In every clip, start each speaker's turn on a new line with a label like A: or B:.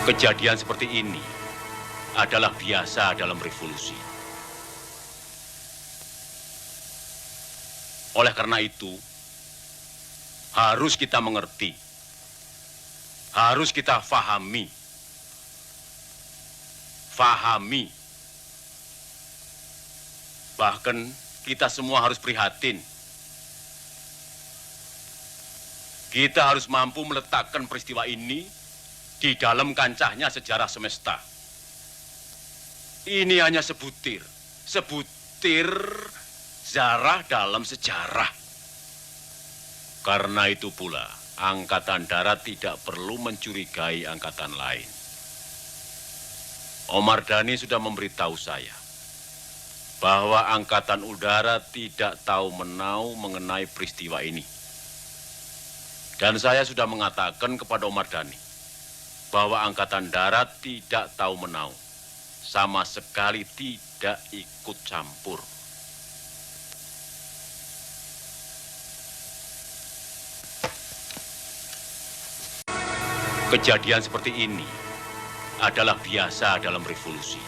A: Kejadian seperti ini adalah biasa dalam revolusi. Oleh karena itu, harus kita mengerti, harus kita fahami, bahkan kita semua harus prihatin. Kita harus mampu meletakkan peristiwa ini di dalam kancahnya sejarah semesta. Ini hanya sebutir zarah dalam sejarah. Karena itu pula, Angkatan Darat tidak perlu mencurigai angkatan lain. Omar Dhani sudah memberitahu saya bahwa Angkatan Udara tidak tahu menau mengenai peristiwa ini. Dan saya sudah mengatakan kepada Omar Dhani bahwa Angkatan Darat tidak tahu menau, sama sekali tidak ikut campur. Kejadian seperti ini adalah biasa dalam revolusi.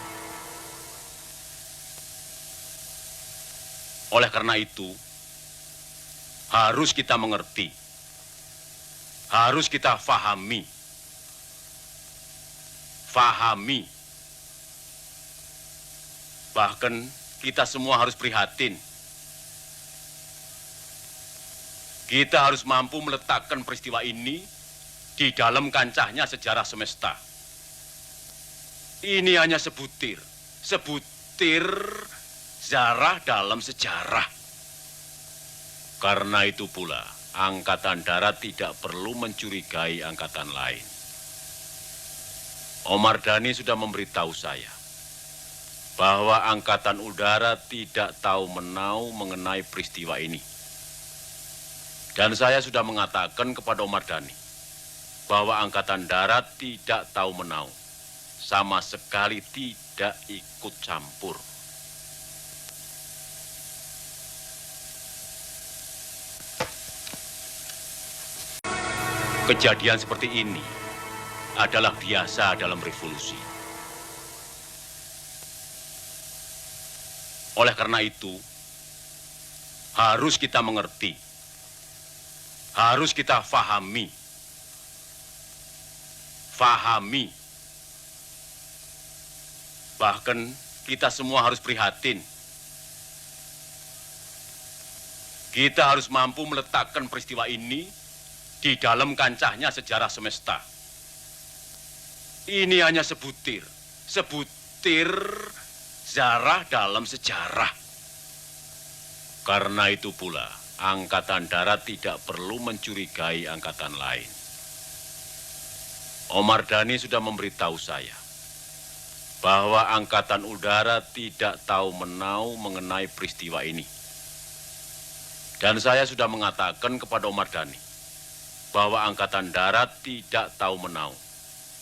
A: Oleh karena itu, harus kita mengerti, harus kita fahami, bahkan kita semua harus prihatin. Kita harus mampu meletakkan peristiwa ini di dalam kancahnya sejarah semesta. Ini hanya sebutir zarah dalam sejarah. Karena itu pula, Angkatan Darat tidak perlu mencurigai angkatan lain. Omar Dhani sudah memberitahu saya bahwa Angkatan Udara tidak tahu menau mengenai peristiwa ini. Dan saya sudah mengatakan kepada Omar Dhani bahwa Angkatan Darat tidak tahu menau, sama sekali tidak ikut campur. Kejadian seperti ini adalah biasa dalam revolusi. Oleh karena itu, harus kita mengerti, harus kita fahami, bahkan kita semua harus prihatin. Kita harus mampu meletakkan peristiwa ini di dalam kancahnya sejarah semesta. Ini hanya sebutir zarah dalam sejarah. Karena itu pula, Angkatan Darat tidak perlu mencurigai angkatan lain. Omar Dhani sudah memberitahu saya bahwa Angkatan Udara tidak tahu menau mengenai peristiwa ini. Dan saya sudah mengatakan kepada Omar Dhani bahwa Angkatan Darat tidak tahu menau,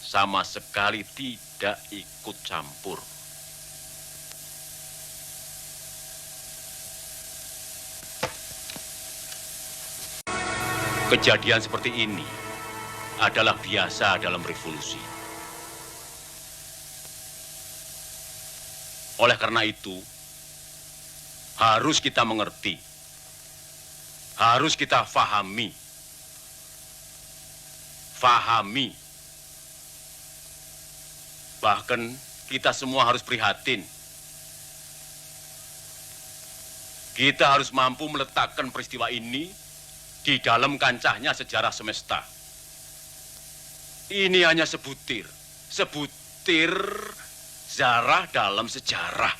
A: sama sekali tidak ikut campur. Kejadian seperti ini adalah biasa dalam revolusi. Oleh karena itu, harus kita mengerti, harus kita fahami, bahkan kita semua harus prihatin. Kita harus mampu meletakkan peristiwa ini di dalam kancahnya sejarah semesta. Ini hanya sebutir zarah dalam sejarah.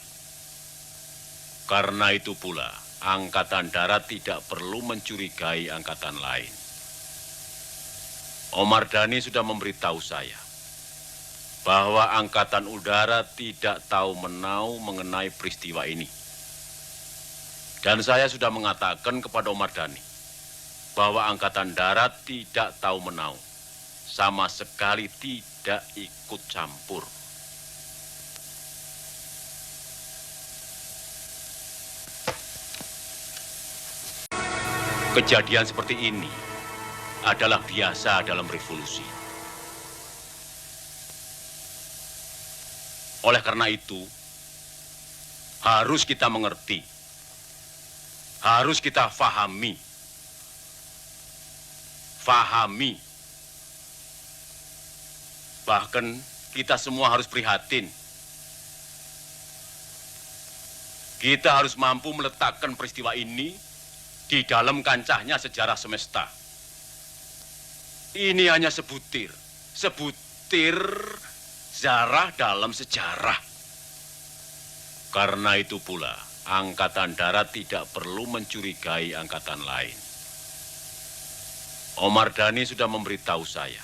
A: Karena itu pula, Angkatan Darat tidak perlu mencurigai angkatan lain. Omar Dhani sudah memberitahu saya bahwa Angkatan Udara tidak tahu menau mengenai peristiwa ini. Dan saya sudah mengatakan kepada Omar Dhani bahwa Angkatan Darat tidak tahu menau, sama sekali tidak ikut campur. Kejadian seperti ini adalah biasa dalam revolusi. Oleh karena itu, harus kita mengerti, harus kita fahami, bahkan kita semua harus prihatin. Kita harus mampu meletakkan peristiwa ini di dalam kancahnya sejarah semesta. Ini hanya sebutir zarah dalam sejarah. Karena itu pula, Angkatan Darat tidak perlu mencurigai angkatan lain. Omar Dhani sudah memberitahu saya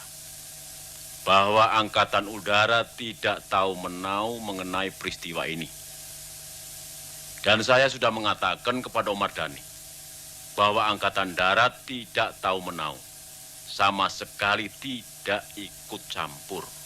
A: bahwa Angkatan Udara tidak tahu menau mengenai peristiwa ini. Dan saya sudah mengatakan kepada Omar Dhani bahwa Angkatan Darat tidak tahu menau, sama sekali tidak ikut campur.